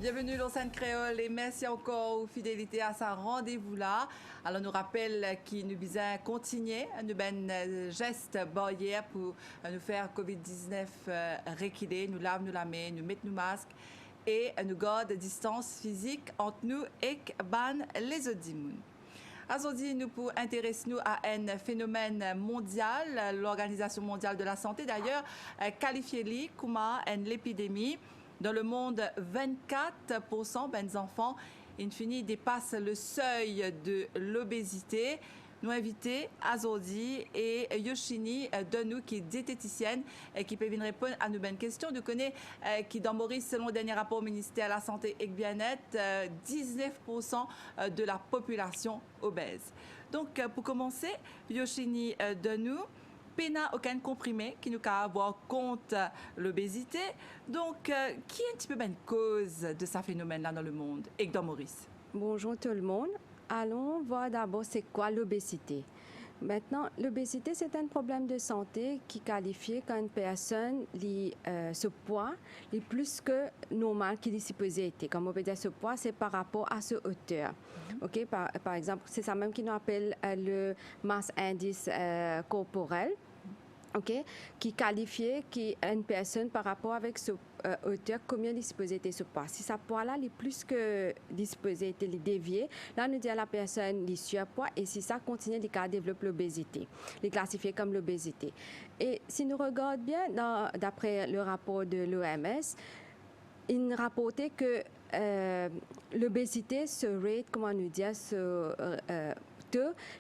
Bienvenue l'enceinte créole et merci encore aux fidélité à ce rendez-vous-là. Alors, nous rappelle qu'il nous besoin continuer nous ben gestes barrières pour nous faire COVID-19 reculer, nous lave nous la main, nous mettre nos masques et nous garde distance physique entre nous et les autres. Aujourd'hui, nous pour intéresser nous à un phénomène mondial, l'Organisation mondiale de la santé d'ailleurs qualifié comme l'épidémie. Dans le monde, 24% des enfants dépassent le seuil de l'obésité. Nous invitons Azodi et Yoshini de nous qui est diététicienne et qui peut venir répondre à nos bonnes questions. Nous connaissons qui dans Maurice, selon le dernier rapport au ministère de la Santé et Bien-être, 19% de la population obèse. Donc, pour commencer, Yoshini de nous. N'a aucun comprimé qui nous peut avoir contre l'obésité. Donc, qui est un petit peu une cause de ce phénomène-là dans le monde et dans Maurice? Bonjour tout le monde. Allons voir d'abord c'est quoi l'obésité. Maintenant, l'obésité, c'est un problème de santé qui qualifie quand une personne ce poids est plus que normal qu'il est supposé être. Comme on peut dire, ce poids, c'est par rapport à ce hauteur. OK? Par exemple, c'est ça même qui nous appelle le mass index corporel. OK, qui qualifie une personne par rapport avec ce hauteur, combien il est supposé être ce poids. Si ce poids-là est plus que supposé être dévié, là, nous dit à la personne il surpoids et si ça continue, il développe l'obésité. Il est classifié comme l'obésité. Et si nous regardons bien, d'après le rapport de l'OMS, il rapportait que l'obésité serait, comment nous dire,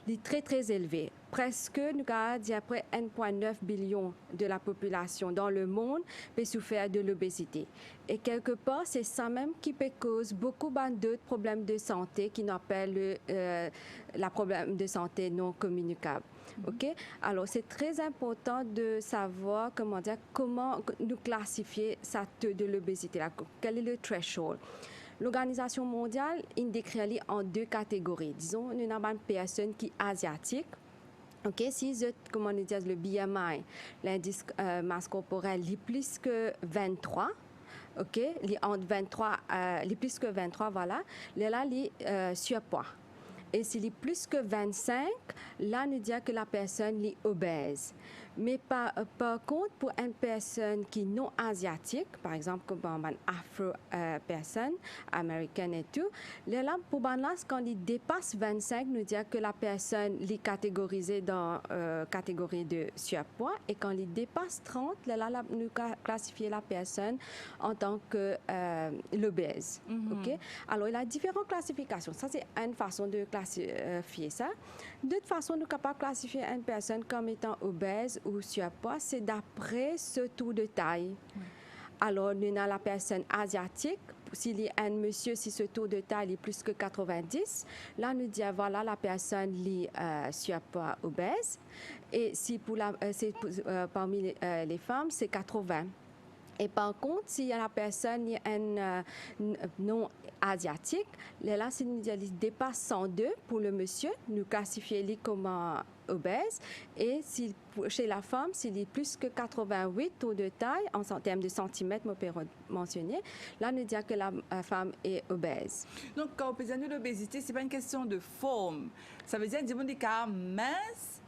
est très très élevé. Presque, nous avons dit après 1,9 billion de la population dans le monde peut souffrir de l'obésité. Et quelque part, c'est ça même qui peut causer beaucoup d'autres problèmes de santé qui nous appellent la problème de santé non communicable. OK? Alors, c'est très important de savoir comment nous classifier ça de l'obésité. Quel est le threshold? L'Organisation mondiale décrit en deux catégories. Disons, nous avons une personne qui est asiatique. OK, si comment on dit le BMI, l'indice masse corporelle, est plus que 23. OK, entre 23, plus que 23, voilà. Là, il est surpoids. Et s'il est plus que 25, là, nous disons que la personne est obèse. Mais par contre, pour une personne qui est non asiatique, par exemple, comme une afro-personne, américaine et tout, là, pour quand il dépasse 25, nous disons que la personne est catégorisée dans la catégorie de surpoids. Et quand il dépasse 30, là, nous classifions la personne en tant que l'obèse. OK? Alors, il y a différentes classifications. Ça, c'est une façon de classifier ça. D'autres façons, nous sommes capables de classifier une personne comme étant obèse ou surpoids, c'est d'après ce tour de taille. Alors, nous avons la personne asiatique. S'il y a un monsieur, si ce tour de taille est plus que 90, là, nous disons, voilà, la personne est surpoids obèse. Et si parmi les femmes, c'est 80. Et par contre, s'il y a la personne non asiatique, là, si nous dépasse 102 pour le monsieur, nous classifions comme obèse. Et chez la femme, s'il est plus que 88 tours de taille, en termes de centimètres, on peut mentionner, là, nous disons que la femme est obèse. Donc, quand on peut dire l'obésité, ce n'est pas une question de forme. Ça veut dire que des cas minces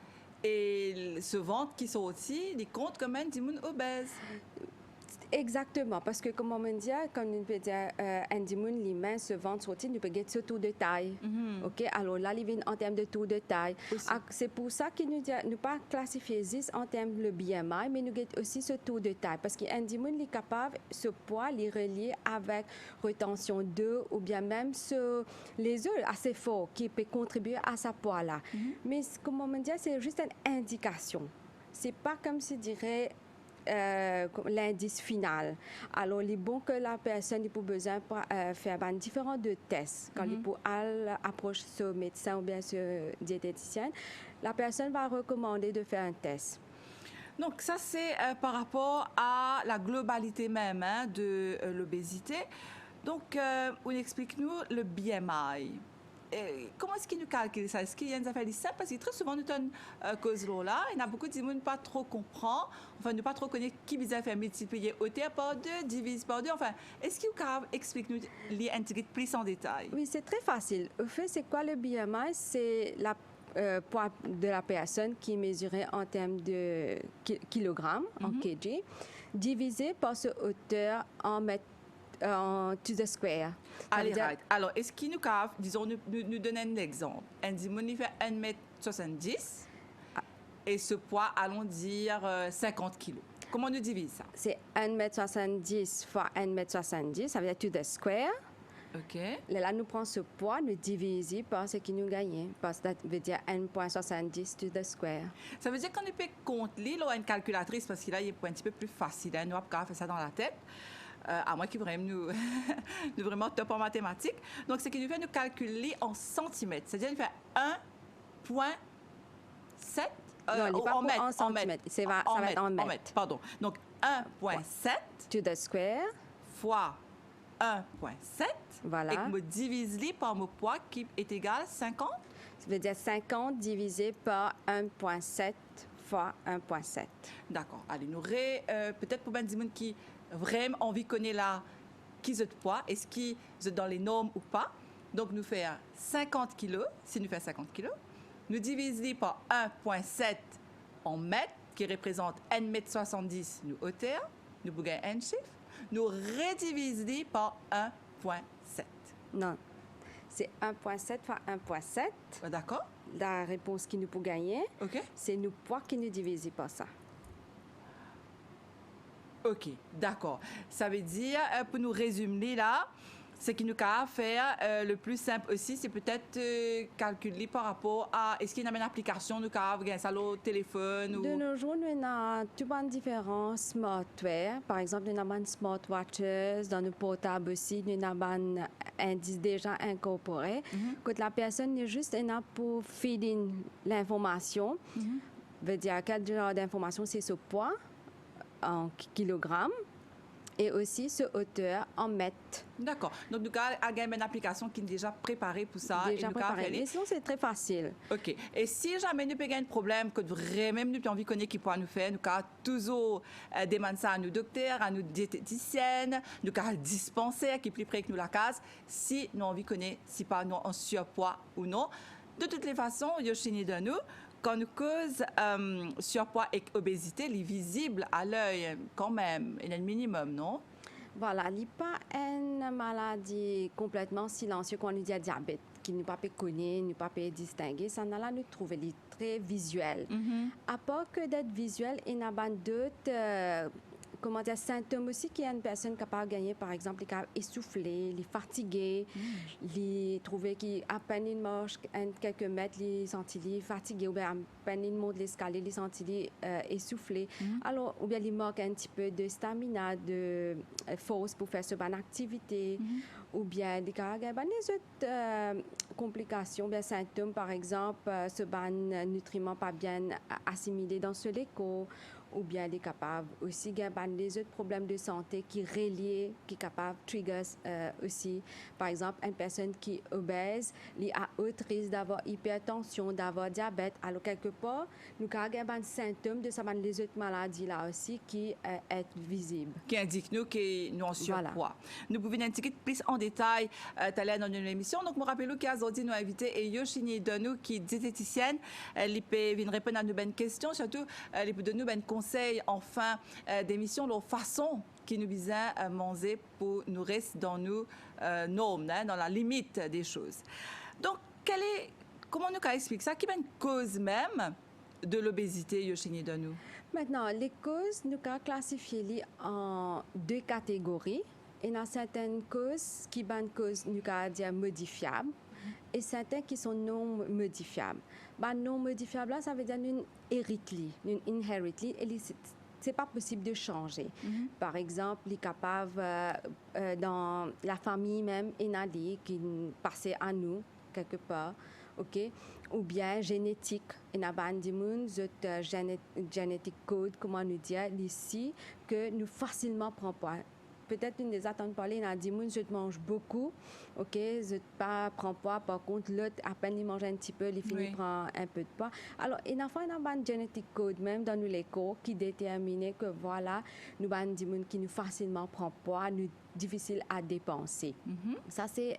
et ce ventre qui sont aussi, ils comptent comme un obèse. Exactement, parce que comme on me dit, quand on peut dire un dimoun, les mains se vendent sortir, nous peut get ce tour de taille. OK, alors là, il vient en termes de tour de taille. C'est pour ça que nous ne pas classifier en termes de BMI, mais nous get aussi ce tour de taille, parce qu'un dimoun est capable, ce poids, les relier avec rétention d'eau ou bien même les œufs assez forts qui peut contribuer à ce poids-là. Mais comme on me dit, c'est juste une indication. C'est pas comme si dirait l'indice final. Alors, il est bon que la personne ait besoin de faire différents tests. Quand il peut approcher ce médecin ou bien ce diététicien, la personne va recommander de faire un test. Donc, ça, c'est par rapport à la globalité même de l'obésité. Donc, on explique-nous le BMI. comment est-ce qu'ils nous calculent ça? Est-ce qu'il y a une affaire simple? Parce que très souvent, nous avons cause là, il y a beaucoup de gens qui ne pas trop comprendre, enfin, ne pas trop connaître qui vient faire multiplier hauteur par 2, divise par 2. Enfin, est-ce que vous expliquer nous les un petit peu plus en détail? Oui, c'est très facile. Au fait, c'est quoi le BMI? C'est la poids de la personne qui est mesurée en termes de kilogrammes, en kg, divisé par sa hauteur en mètres to the square. Allez, right. Alors, est-ce qu'il nous cave, disons, nous donne un exemple. On dit, on fait 1,70 m et ce poids, allons dire 50 kg. Comment nous divise ça? C'est 1,70 m fois 1,70 m, ça veut dire to the square. OK. Là, nous prenons ce poids, nous divisons par ce qui nous gagne. Parce que ça veut dire 1,70 to the square. Ça veut dire qu'on peut compter là, une calculatrice, parce que là, il est un petit peu plus facile. Hein, nous, on peut faire ça dans la tête. À moins qu'il vraiment nous, nous vraiment top en mathématiques. Donc, c'est qu'il nous fait nous calculer en centimètres. C'est-à-dire qu'il fait 1,7 non, il n'est pas en centimètres. Ça va être en mètres. Pardon. Donc, 1,7 to the square fois 1,7. Voilà. Et que me divise par mon poids qui est égal à 50. Ça veut dire 50 divisé par 1,7 fois 1,7. D'accord. Allez, nous peut-être pour ben gens qui vraiment envie de connaître là qui est de poids, est-ce qu'ils sont dans les normes ou pas. Donc, nous faisons 50 kg, si nous faisons 50 kg. Nous divisons par 1,7 en mètres, qui représente 1,70 m nous hauteur. Nous gagnons un chiffre. Nous redivisons par 1,7. Non. C'est 1,7 fois 1,7. D'accord. La réponse qui nous peut gagner, c'est nous poids qui nous divise par ça. OK, d'accord. Ça veut dire, pour nous résumer là, ce qui nous a faire le plus simple aussi, c'est peut-être calculer par rapport à est-ce qu'il y a une application nous avons ça au téléphone ou... De nos jours, nous avons tout plein de différents smartware. Par exemple, nous avons smartwatches, dans nos portables aussi, nous avons un indice déjà incorporé. Quand la personne est juste là pour feeding l'information, veut dire quel genre d'information c'est ce poids en kilogrammes et aussi ce hauteur en mètres. D'accord. Donc, nous avons une application qui est déjà préparée pour ça. Déjà préparée. Mais sinon, c'est très facile. OK. Et si jamais nous avons un problème, que vraiment nous avons envie de connaître qui peut nous faire, nous avons toujours demander ça à nos docteurs, à nos diététiciennes, nous avons un dispensaire qui est plus près que nous la case, si nous avons envie de connaître si pas nous en surpoids ou non. De toutes les façons, Yoshini de nous, quand nous cause surpoids et obésité, il est visible à l'œil quand même. Il y a un minimum, non? Voilà, il n'y a pas une maladie complètement silencieuse quand on dit diabète, qui ne pas connaître, ne pas distinguer. Ça, là, nous trouvons très visuel. À part que d'être visuel, il y a d'autres symptômes aussi qu'il y a une personne capable de gagner, par exemple, il est essoufflé, il est fatigué, il trouve qu'il à peine il marche quelques mètres, il sent fatigué, ou bien à peine il monte l'escalier, il sent essoufflé. Alors, ou bien il manque un petit peu de stamina, de force pour faire ce bonne activité, ou bien il y a les autres complications, bien symptômes, par exemple, ce bon nutriment pas bien assimilé dans ce léco, ou bien il est capable aussi d'avoir les autres problèmes de santé qui relient, qui est capable de trigger aussi. Par exemple, une personne qui est obèse, il a haut risque d'avoir hypertension, d'avoir diabète. Alors, quelque part, nous avons des symptômes de les autres maladies là aussi qui est visible. Qui indique nous que nous en surpoids. Voilà. Nous pouvons un petit peu plus en détail tout à l'heure dans une émission. Donc, je me rappelle qu'aujourd'hui, nous invité et Yoshini Donou, qui est diététicienne. Elle peut venir répondre à nos bonnes questions, surtout, elle peut donner nos conseils en fin d'émission, la façon qui nous vise à manger pour nous rester dans nos normes, dans la limite des choses. Donc, comment nous expliquer ça? Quelle est une cause même de l'obésité, Yoshini Donou? Maintenant, les causes, nous avons classifié en deux catégories. Il y a certaines causes qui sont causes nous dire modifiables et certaines qui sont non modifiables. Non modifiable, ça veut dire une héritly, une inheritly, et c'est pas possible de changer. Par exemple, il est capable dans la famille même, il y a des qui passent à nous quelque part, ok, ou bien génétique. Il y a des génétique code, comment nous dire ici, que nous facilement prenons peut-être une des attentes parler, il a dit, je te mange beaucoup, ok, je pas prends poids, par contre, l'autre, à peine il mange un petit peu, il finit prend un peu de poids. Alors, il y a un genetic code même dans nous les corps qui détermine que voilà, nous avons des gens qui nous facilement prend poids, nous difficile à dépenser. Ça, c'est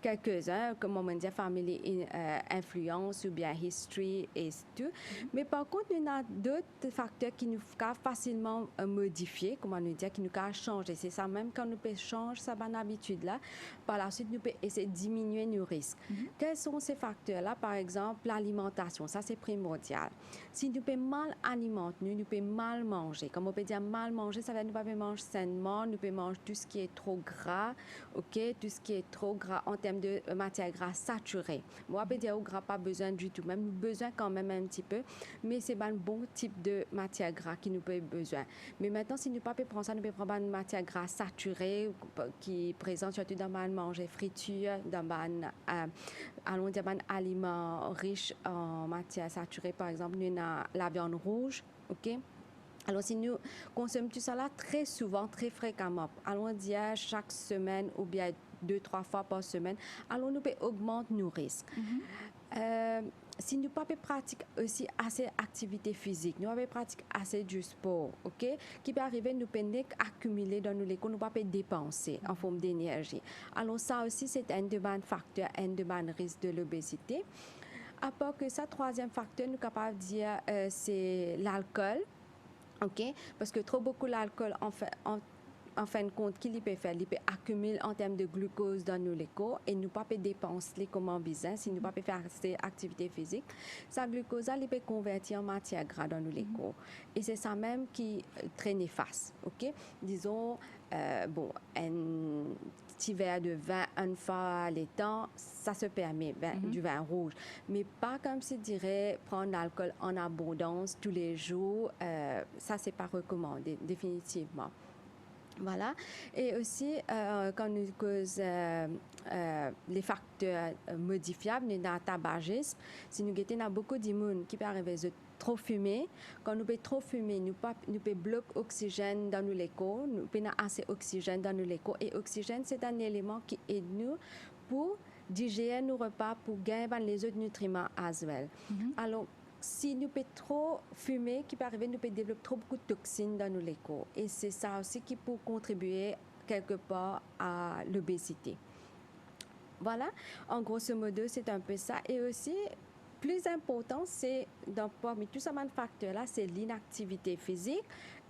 quelques-uns, comme on dit, family influence ou bien history et tout. Mais par contre, il y a d'autres facteurs qui nous peuvent facilement modifier, comment nous dire, qui nous peuvent changer. C'est ça même quand nous pouvons changer sa bonne habitude-là. Par la suite, nous pouvons essayer de diminuer nos risques. Quels sont ces facteurs-là? Par exemple, l'alimentation. Ça, c'est primordial. Si nous pouvons mal alimenter, nous pouvons mal manger. Comme on peut dire mal manger, ça veut dire que nous ne pouvons pas manger sainement, nous pouvons manger tout ce qui est trop gras, ok, tout ce qui est trop gras en termes de matière grasse saturée. Moi, on peut dire au gras pas besoin du tout, même besoin quand même un petit peu, mais c'est un bon type de matière grasse qui nous peut besoin. Mais maintenant, si nous ne pouvons pas prendre ça, nous pouvons prendre une matière grasse saturée qui est présente surtout dans le manger friture, dans allons dire un aliment riche en matière saturée, par exemple, nous avons la viande rouge, ok. Alors, si nous consommons tout ça là très souvent, très fréquemment, allons dire chaque semaine ou bien 2-3 fois par semaine, alors nous pouvons augmenter nos risques. Si nous ne pas pratiquer aussi assez d'activité physique, nous ne pratiquer assez du sport, ok, qui peut arriver nous peut accumuler dans nos légumes, nous pas dépenser en forme d'énergie. Alors ça aussi c'est un des facteurs, un des risques de l'obésité. À part que ça, troisième facteur, nous sommes capables de dire c'est l'alcool. OK? Parce que trop beaucoup l'alcool, en fin de compte, qu'il peut faire? Il peut accumuler en termes de glucose dans nos corps et nous pas dépenser comme en besoin si nous pas faire ces activités physiques. Ça glucose, il peut convertir en matière grasse dans nos corps. Et c'est ça même qui est très néfaste. OK? Disons, bon, un petit verre de vin une fois les temps, ça se permet, du vin rouge. Mais pas comme si dirait prendre l'alcool en abondance tous les jours. Ça, c'est pas recommandé, définitivement. Voilà. Et aussi, quand nous cause les facteurs modifiables, nous avons le tabagisme. Si nous avons beaucoup d'immunes qui peut arriver de trop fumer, quand nous pouvons trop fumer, nous pouvons bloquer l'oxygène dans nos corps, nous pouvons assez d'oxygène dans nos corps. Et l'oxygène, c'est un élément qui aide nous pour digérer nos repas, pour gagner les autres nutriments as well. Alors, si nous pouvons trop fumer, qui peut arriver, nous pouvons développer trop beaucoup de toxines dans nos corps. Et c'est ça aussi qui peut contribuer quelque part à l'obésité. Voilà, en grosso modo, c'est un peu ça. Et aussi, plus important, c'est, parmi tous ces facteurs-là, c'est l'inactivité physique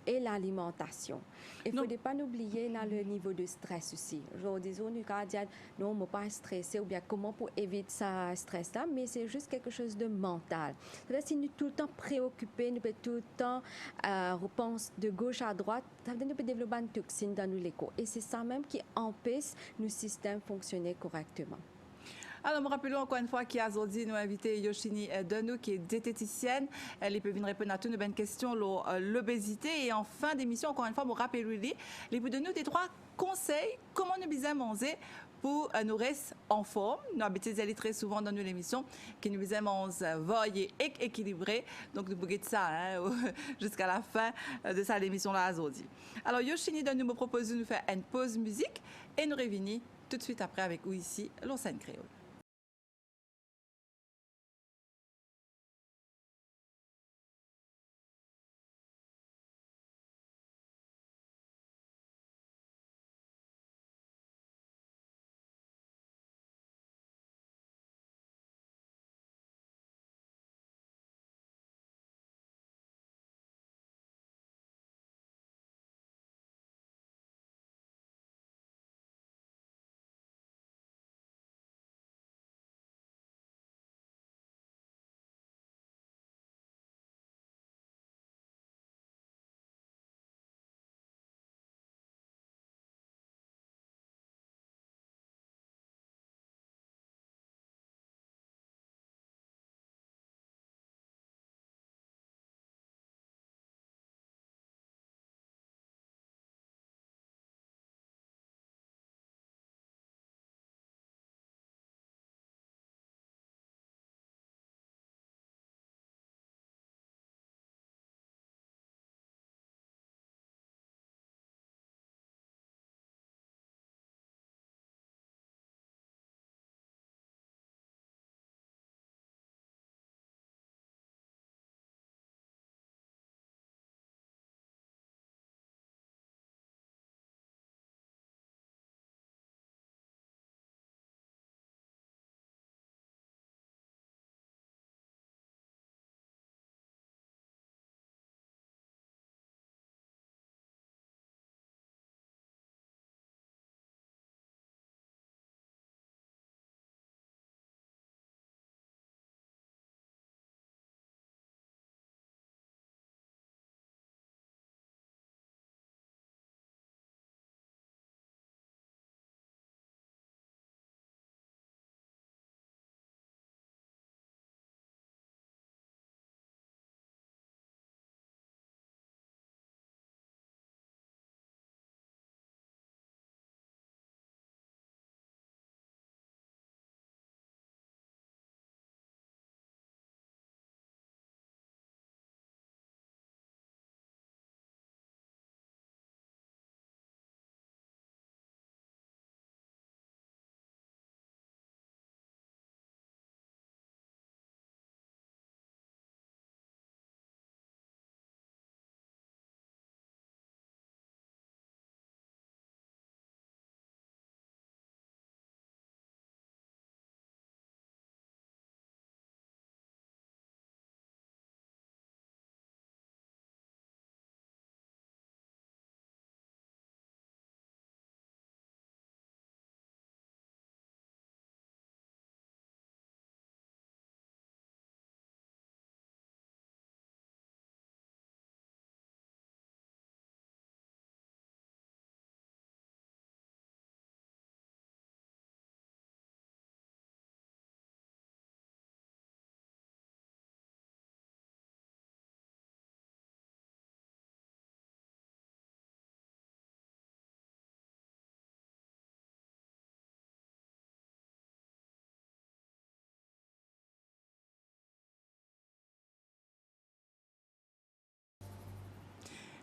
et l'alimentation. Il ne faut pas oublier le niveau de stress aussi. Genre, disons, nous allons dire, non, on ne pas stressé ou bien comment pour éviter ce stress-là, mais c'est juste quelque chose de mental. C'est-à-dire, si nous sommes tout le temps préoccupés, nous pouvons tout le temps repenser de gauche à droite, ça veut dire nous pouvons développer une toxine dans nos corps. Et c'est ça même qui empêche nos systèmes de fonctionner correctement. Alors, nous rappelons encore une fois qu'à aujourd'hui, nous avons invité Yoshini Denou, qui est diététicienne. Elle peut venir répondre à toutes nos questions sur l'obésité. Et en fin d'émission, encore une fois, nous rappelons les peut donner des 3 conseils comment nous bien manger pour nous rester en forme. Nous habituons d'aller très souvent dans nos émissions qui nous bien manger varié et équilibré. Donc, nous pouvons ça jusqu'à la fin de cette émission-là aujourd'hui. Alors, Yoshini Denou me propose de nous faire une pause musique et nous revenons tout de suite après avec vous ici, l'Océan Créole.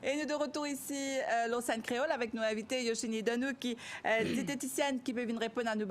Et nous de retour ici, Lausanne Créole, avec nos invités, Yoshini Donou, qui diététicienne, qui peut venir répondre à nos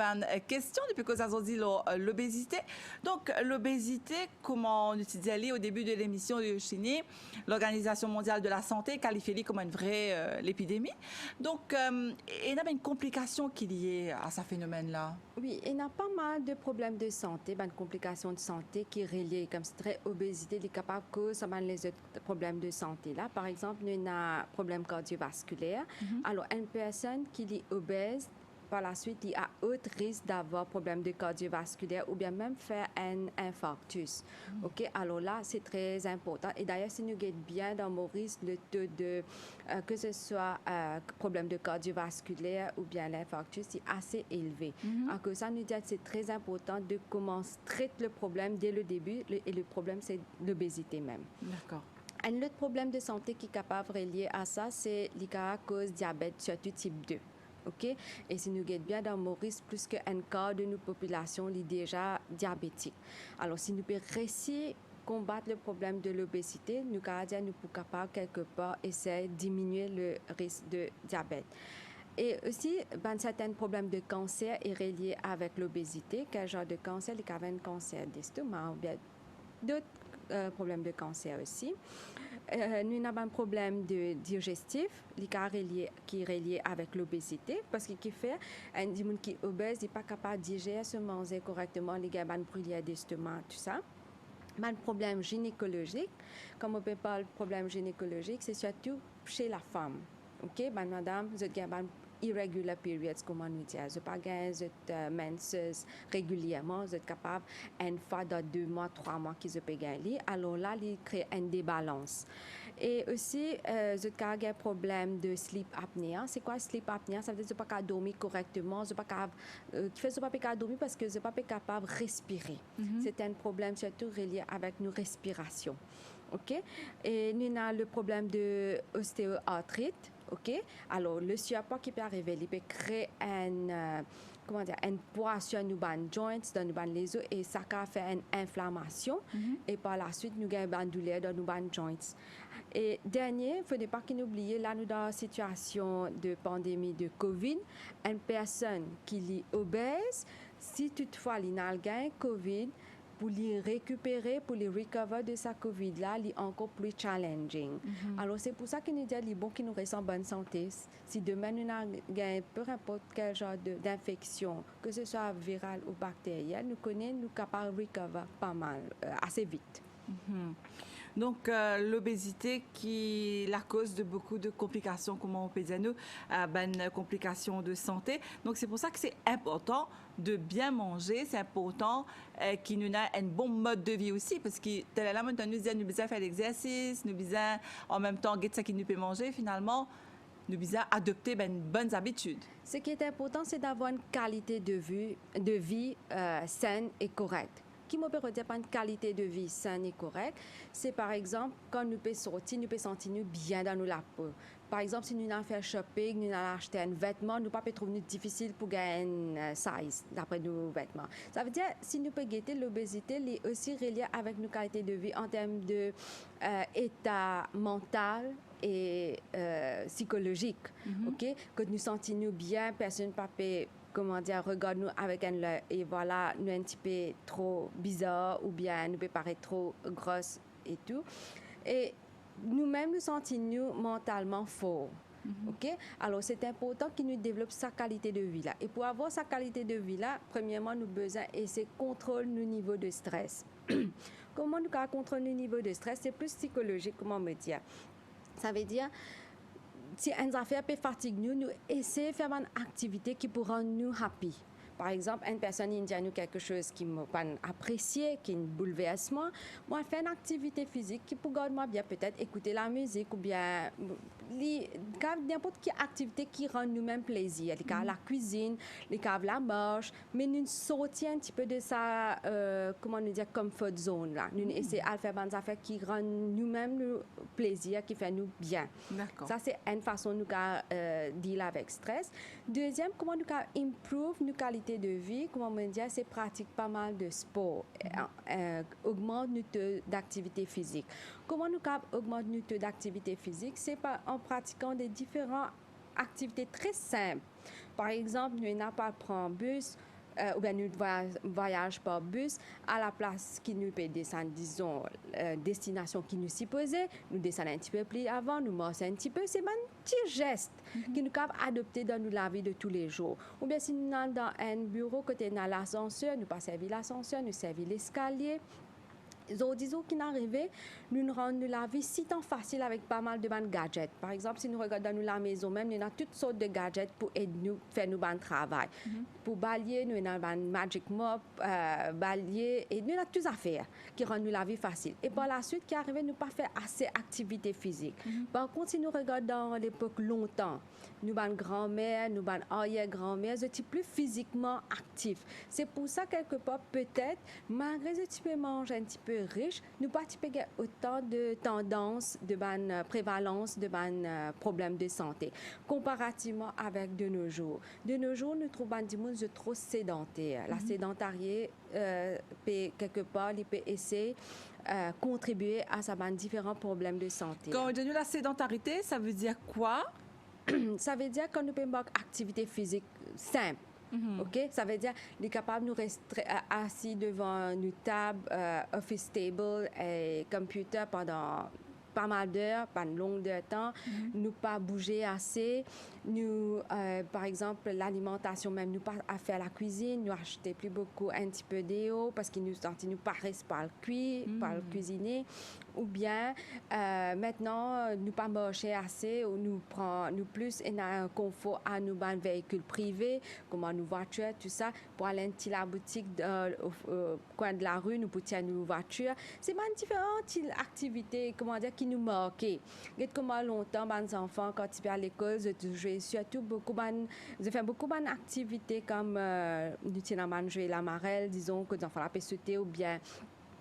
questions depuis que ça dit l'obésité. Donc, l'obésité, comment on utilisait au début de l'émission de Yoshini, l'Organisation mondiale de la santé qualifie comme une vraie l'épidémie. Donc, il y a une complication qui est liée à ce phénomène-là. Oui, il y a pas mal de problèmes de santé, de complications de santé qui sont reliées, comme c'est obésité, il est capable de causer les autres problèmes de santé. Là, par exemple, nous avons un problème cardiovasculaire. Alors, une personne qui est obèse, par la suite, il y a autre risque d'avoir problème de cardiovasculaire ou bien même faire un infarctus. OK? Alors là, c'est très important. Et d'ailleurs, si nous regardons bien dans Maurice, le taux de, que ce soit problème de cardiovasculaire ou bien l'infarctus, c'est assez élevé. À cause de ça, nous disons que c'est très important de commencer à traiter le problème dès le début. Et le problème, c'est l'obésité même. D'accord. Un autre problème de santé qui est capable de relier à ça, c'est la cause diabète, surtout type 2. OK? Et si nous regardons bien dans Maurice, plus qu'un quart de nos populations est déjà diabétique. Alors, si nous pouvons réussir à combattre le problème de l'obésité, nous sommes capables quelque part essayer de diminuer le risque de diabète. Et aussi, certains problèmes de cancer sont reliés avec l'obésité. Quel genre de cancer? Il y a un cancer d'estomac ou bien d'autres problèmes de cancer aussi. Nous avons un problème de digestif qui est relié avec l'obésité parce qu'il fait un monde qui est obèse n'est pas capable de digérer, se manger correctement, les gars ont brûlé d'estomac, tout ça. Un problème gynécologique, comme on peut parler de problème gynécologique, c'est surtout chez la femme. OK, madame, vous avez irregular periods, comme on dit. Je pas gagner cette menses régulièrement, vous êtes capable une fois dans 2 mois, 3 mois qu'ils peuvent gagner. Alors là, il crée une débalance. Et aussi, vous êtes capable un problème de sleep apnea. C'est quoi sleep apnea? Ça veut dire que vous n'êtes pas dormir correctement, vous n'êtes pas capable dormir parce que vous n'êtes pas capable de respirer. C'est un problème surtout relié avec nos respirations. OK? Et nous avons le problème de ostéoarthrite. OK? Alors, le surpoids qui peut arriver, il peut créer un poids sur nos joints, dans nos les os, et ça peut faire une inflammation. Et par la suite, nous avons une douleur dans nos joints. Et dernier, il ne faut pas qu'on oublie, là, nous dans une situation de pandémie de COVID, une personne qui est obèse, si toutefois il a un COVID, pour les récupérer, pour les recover de sa COVID-là, c'est encore plus challenging. Alors, c'est pour ça que nous disons qu'il est bon qu'il nous reste en bonne santé. Si demain, nous avons peu importe quel genre d'infection, que ce soit virale ou bactérienne, nous connaissons, nous sommes capables de recover pas mal, assez vite. Donc, l'obésité qui est la cause de beaucoup de complications, comme on peut dire, complications de santé. Donc, c'est pour ça que c'est important de bien manger. C'est important qu'il nous ait un bon mode de vie aussi, parce que là, maintenant, nous disons, nous besoin faire l'exercice, nous besoin en même temps, qu'est-ce qu'il nous peut manger finalement. Nous besoin adopter une bonne habitude. Ce qui est important, c'est d'avoir une qualité de vie saine et correcte. Qui me peut redire une qualité de vie saine et correcte, c'est par exemple quand nous pouvons sortir, nous pouvons sentir bien dans la peau. Par exemple, si nous allons faire shopping, nous allons acheter un vêtement, nous ne pouvons pas trouver difficile pour gagner un size d'après nos vêtements. Ça veut dire si nous pouvons guetter l'obésité, elle est aussi reliée avec nos qualités de vie en termes de état mental et psychologique. OK? Que nous sentions bien, personne ne peut comment dire, regarde-nous avec un œil et voilà, nous un petit peu trop bizarre ou bien nous peut paraître trop grosse et tout. Et nous-mêmes, nous sentons mentalement forts. OK? Alors, c'est important qu'il nous développe sa qualité de vie là. Et pour avoir sa qualité de vie là, premièrement, nous avons besoin d'essayer de contrôler nos niveaux de stress. Comment nous contrôler nos niveaux de stress? C'est plus psychologique, comment me dire. Ça veut dire si une affaire peut fatiguer nous essayons de faire une activité qui pourra rendre nous happy. Par exemple, une personne qui dit nous quelque chose qui m'a pas apprécié, qui est un bouleversement, moi faire une activité physique qui pour garder moi bien peut-être écouter la musique ou bien n'importe quelle activité qui rend nous-mêmes plaisir. La cuisine, la marche, mais nous sortir un petit peu de sa, comment nous dire, comfort zone. Là. Nous essayons de faire des affaires qui rendent nous-mêmes plaisir, qui fait nous bien. Ça, c'est une façon de dealer avec stress. Deuxième, comment nous improve nos qualités de vie, comment on dit, c'est pratique pas mal de sport, augmente notre taux d'activité physique. Comment nous augmente notre taux d'activité physique? C'est en pratiquant des différentes activités très simples. Par exemple, nous n'avons pas prendre bus, ou bien nous voyage par bus à la place qui nous peut descendre, disons, destination qui nous s'y posait, nous descendons un petit peu plus avant, nous marchons un petit peu. C'est un petit geste qui nous peut adopter dans la vie de tous les jours. Ou bien si nous sommes dans un bureau, côté dans l'ascenseur, nous pas servir l'ascenseur, nous servir l'escalier. Disons qui n'arrivait, nous rendons la vie si tant facile avec pas mal de gadgets. Par exemple, si nous regardons dans la maison même, nous avons toutes sortes de gadgets pour aider nous faire nos travail. Pour balayer, nous avons un magic mop, balayer, et nous avons toutes à faire qui rendent la vie facile. Et par la suite, qui arrive, nous pas faire assez d'activité physique. Par contre, si nous regardons l'époque longtemps, nous avons grand-mère, nous avons arrière-grand-mère, ils étaient plus physiquement actifs. C'est pour ça, quelque part, peut-être, malgré ce type de manger un petit peu riche, nous pas autant de tendances, de prévalence, de problèmes de santé, comparativement avec de nos jours. De nos jours, nous trouvons des gens trop sédentaires. La sédentarité, quelque part, il peut essayer contribuer à ça, différents problèmes de santé. Quand on dit la sédentarité, ça veut dire quoi? Ça veut dire qu'on ne peut pas activité physique simple. OK? Ça veut dire qu'on est capable de rester assis devant une table, office table et computer pendant pas mal d'heures, pas une longue de temps, nous pas bouger assez, nous, par exemple, l'alimentation même, nous pas à faire la cuisine, nous acheter plus beaucoup un petit peu d'eau parce qu'ils nous paraissent pas le cuire, pas le cuisiner, ou bien maintenant nous pas marcher assez ou nous plus un confort à nos véhicules privés, comme nos voitures, tout ça, pour aller à la boutique au coin de la rue, nous pour tenir nos voitures. C'est différentes activités, comment dire, qui nous marquent. Regarde comment longtemps les enfants quand ils vont à l'école, ils jouent surtout beaucoup ils font beaucoup d'activités comme nous jouer la marelle, disons que les enfants la peuvent sauter ou bien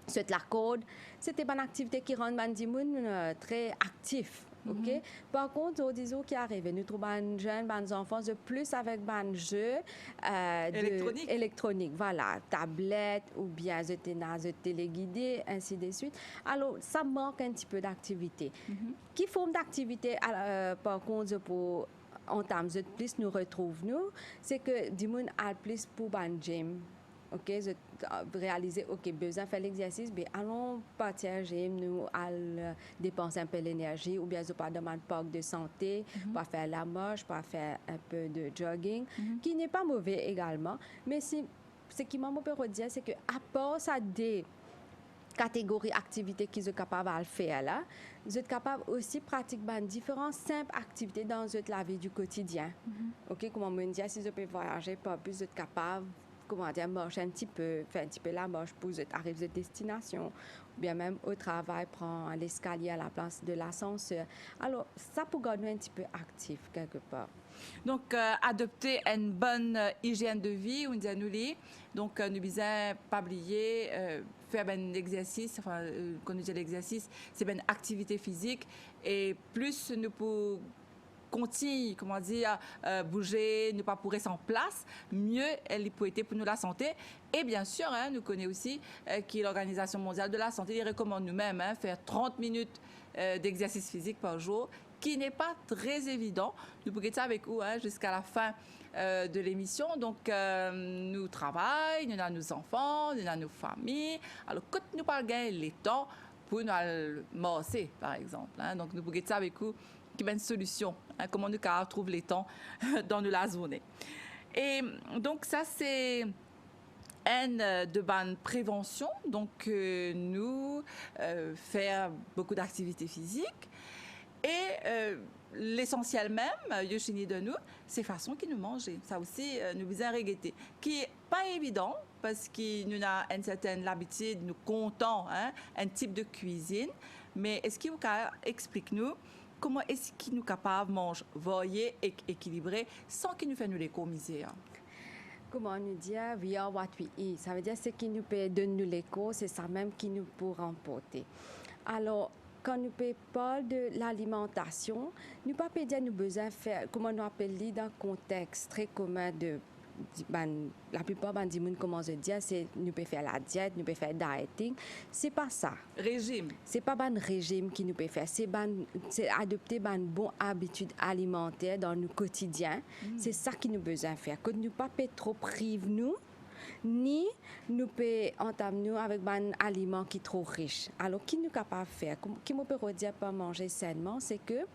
sauter la corde. C'était une activité qui rend les gens très actifs. Okay? Par contre, disons qui arrive, nous trouvons les jeunes, les enfants, plus avec des jeux électroniques, voilà, tablettes ou bien des téléguidés, ainsi de suite. Alors, ça manque un petit peu d'activité. Qui forme d'activité, par contre, pour en termes de plus nous retrouvons, c'est que des gens ont plus pour le gym. OK, réaliser, OK, besoin de faire l'exercice, mais allons partir gym, nous allons dépenser un peu l'énergie, ou bien je pas dans un parc de santé, pour faire la marche, pour faire un peu de jogging, qui n'est pas mauvais également, mais ce qui m'a dire, c'est que à part ça des catégories d'activités qu'ils sont capables de faire là, vous êtes capable aussi de pratiquer différentes simples activités dans la vie du quotidien. OK, comment me dire, si je peux voyager, pas plus, vous êtes capable comment dire, marcher un petit peu, faire un petit peu la marche pour arriver à destination, ou bien même au travail, prendre l'escalier à la place de l'ascenseur. Alors, ça pour garder un petit peu actif quelque part. Donc, adopter une bonne hygiène de vie, on dit à nous les. Donc, nous disons pas oublier, faire un exercice, enfin, quand nous disons l'exercice, c'est une activité physique, et plus nous pouvons continue, comment dire, bouger, ne pas pourrir en place, mieux elle peut être pour nous la santé. Et bien sûr, nous connaissons aussi que l'Organisation mondiale de la santé recommande nous-mêmes faire 30 minutes d'exercice physique par jour, qui n'est pas très évident. Nous pouvons être ça avec vous jusqu'à la fin de l'émission. Donc, nous travaillons, nous avons nos enfants, nous avons nos familles. Alors, quand nous parlons les temps pour nous masser, par exemple. Donc, nous pouvons être ça avec vous. Qui va une solution, comment nous trouver les temps dans la journée. Et donc ça c'est une de bonne prévention, donc nous faire beaucoup d'activités physiques et l'essentiel même, Yoshini de nous, c'est façon qui nous manger. Ça aussi nous besoin regretter, qui est pas évident parce que nous avons une certaine habitude, nous comptons un type de cuisine, mais est-ce qu'il vous explique nous comment est-ce qu'il nous capable de manger varié et équilibré sans qu'il nous fasse nous les commiser? Comment nous dire, we are what we eat. Ça veut dire ce qui nous peut donner l'écho, c'est ça même qui nous peut remporter. Alors, quand nous parlons de l'alimentation, nous ne pouvons pas dire nous besoin faire, comment nous appelons dans un contexte très commun de la plupart des gens commencent à dire c'est nous pouvons faire la diète, nous pouvons faire dieting. C'est pas ça. Régime. C'est pas un régime qui nous peut faire. C'est adopter une bonne habitude alimentaire dans nos quotidiens. C'est ça qui nous besoin faire. Que nous pas trop priver nous, ni nous peut entamer nous avec un aliment qui est trop riche. Alors, qui nous capable de faire, qui nous peut dire pas manger sainement, c'est que,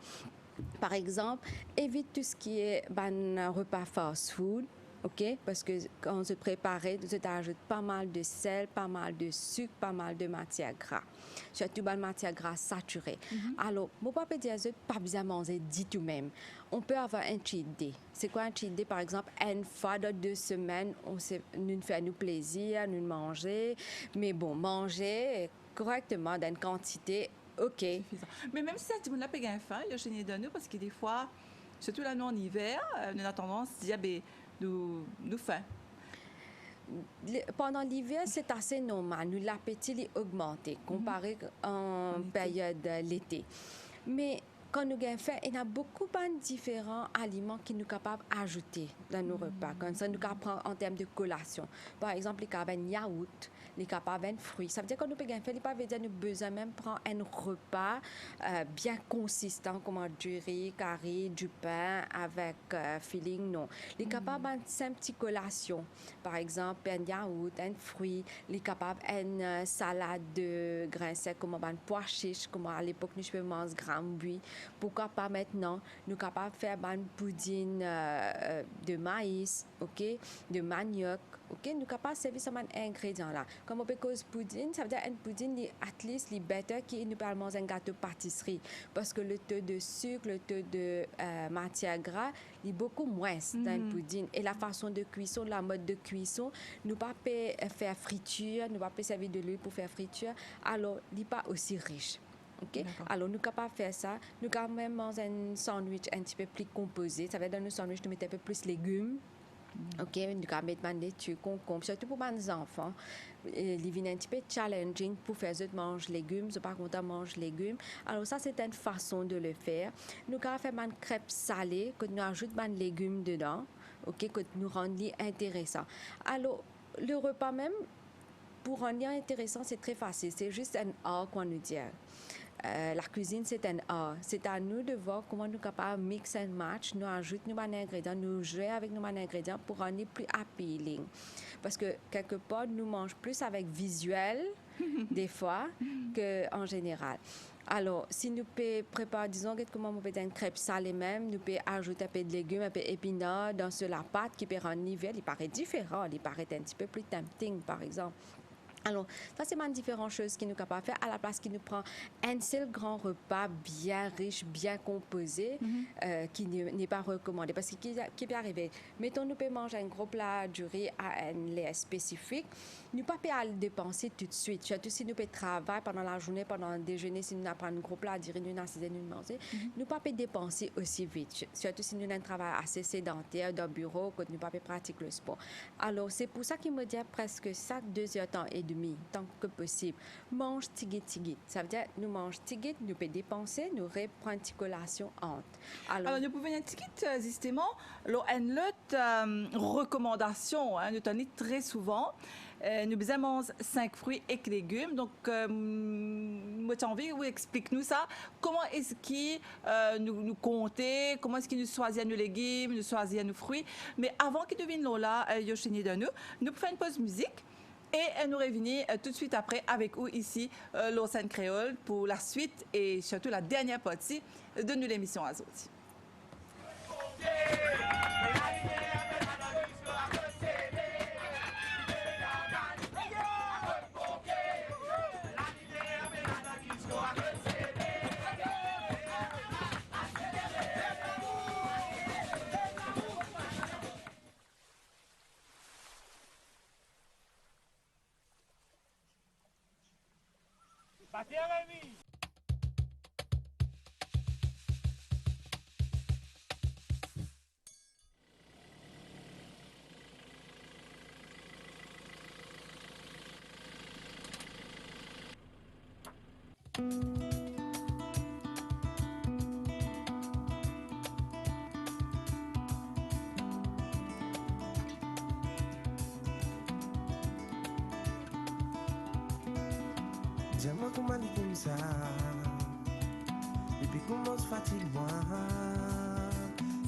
par exemple, évite tout ce qui est un repas fast food. OK? Parce que quand on se préparait, on ajoute pas mal de sel, pas mal de sucre, pas mal de matière grasse. Surtout la matière grasse saturée. Alors, mon papa dit pas besoin de manger dit tout même. On peut avoir un cheat day. C'est quoi un cheat day? Par exemple, une fois dans 2 semaines, nous faisons nous plaisir, nous manger. Mais bon, manger correctement dans une quantité, OK. Suffisant. Mais même si ça, tu me l'as payé faim, il y a chez de nous parce que des fois, surtout là, nous en hiver, on a tendance à dire, nous faim. Pendant l'hiver, c'est assez normal. Nous, l'appétit est augmenté comparé en période l'été. Mais quand nous avons faim, il y a beaucoup de différents aliments qui nous sommes capables d'ajouter dans nos repas. Comme ça, nous pouvons prendre en termes de collation. Par exemple, les capables de yaourt, les capables de fruits. Ça veut dire que nous pouvons faire, ça veut dire que nous avons besoin même prendre un repas bien consistant, comme du riz, curry, du pain avec filling, non. Les capables de simple petite collation. Par exemple, un yaourt, un fruit, les capables une salade de grains secs, comme un pois chiche, comme à l'époque, nous pouvons manger grand buis. Pourquoi pas maintenant, nous sommes capables de faire un pudding de maïs, okay, de manioc. Okay? Nous sommes capables de servir ces ingrédients-là. Comme on peut cause pudding, ça veut dire un pudding, at least, les better qui nous permet un gâteau pâtisserie. Parce que le taux de sucre, le taux de matière grasse, il est beaucoup moins dans un pudding. Et la façon de cuisson, la mode de cuisson, nous ne pouvons pas faire friture, nous ne pouvons pas servir de l'huile pour faire friture. Alors, il n'est pas aussi riche. Okay? Alors, nous sommes capables de faire ça. Nous sommes même dans un sandwich un petit peu plus composé. Ça veut dire dans nos sandwichs, nous mettons un peu plus de légumes. OK, nous allons mettre des laitue, concombre, surtout pour les enfants. Il vient un petit peu challenging pour faire eux manger légumes, ils sont pas contents de manger légumes. Alors ça, c'est une façon de le faire. Nous allons faire une crêpe salée, que nous ajoutons des légumes dedans, OK, que nous rendons intéressant. Alors, le repas même, pour rendre intéressant, c'est très facile. C'est juste un art qu'on nous dit. La cuisine, c'est un art. C'est à nous de voir comment nous sommes capables de mix and match, nous ajoutons nos ingrédients, nous jouer avec nos ingrédients pour rendre plus appealing. Parce que quelque part, nous mangeons plus avec visuel, des fois, qu'en général. Alors, si nous pouvons préparer, disons, comment on peut faire une crêpe salée même, nous pouvons ajouter un peu de légumes, un peu d'épinards dans la pâte qui peut rendre l'hiver, il paraît différent, il paraît un petit peu plus tempting, par exemple. Alors, ça, c'est une différentes choses qui nous capables de faire à la place qui nous prend un seul grand repas bien riche, bien composé, qui n'est pas recommandé. Parce que qui peut arriver? Mettons, nous pouvons manger un gros plat du riz à un lait spécifique. Nous ne pouvons pas le dépenser tout de suite. Surtout si nous pouvons travailler pendant la journée, pendant le déjeuner, si nous avons un gros plat du riz, nous avons manger, nous ne pouvons pas dépenser aussi vite. Surtout si nous avons un travail assez sédentaire dans le bureau, que nous ne pouvons pas pratiquer le sport. Alors, c'est pour ça qu'il me dit presque chaque 2 heures temps et demi, tant que possible, mange tigit. Ça veut dire, nous mange tigit, nous pouvons dépenser, nous reprendre une collation entre. Alors, nous pouvons dire tigit, justement, une autre recommandation, nous tenons très souvent. Nous besoin manger 5 fruits et légumes. Donc, moi, j'ai envie, oui, explique-nous ça. Comment est-ce qu'il nous compter, comment est-ce qu'il nous choisit nos légumes, nous choisit nos fruits. Mais avant qu'il devienne Lola, Yoshini de nous pouvons faire une pause musique. Et nous revenons tout de suite après avec vous ici, Lausanne Créole, pour la suite et surtout la dernière partie de nous l'émission Azoti. Dis-moi comment il comme ça. Et puis comment se fatigue moi.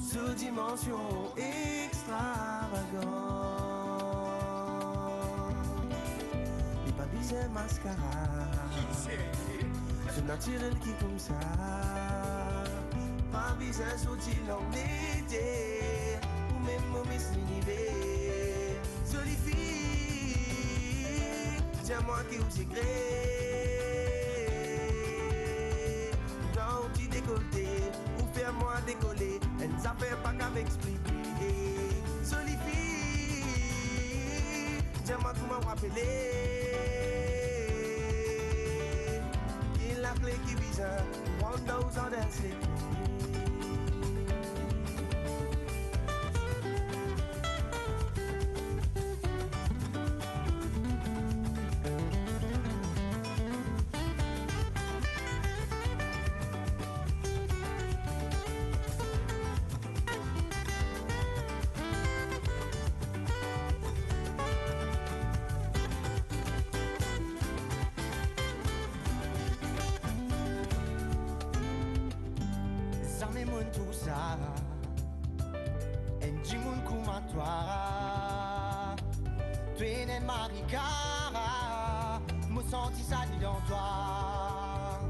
Sous dimension extravagante. Et pas besoin mascara. C'est naturel qui comme ça. Pas besoin sortir en été. Ou même mauvais l'univers. Jolie fille. Dis-moi qui vous secret. Dans petit décolleté. Ou faire-moi décoller. Elle ne s'appelle pas qu'à m'expliquer. Jolie fille. Dis-moi comment m'appeler. La clé qui vise one those on that sleep. Tout ça, et du monde comme toi, tu es une maricara, me senti ça dit dans toi.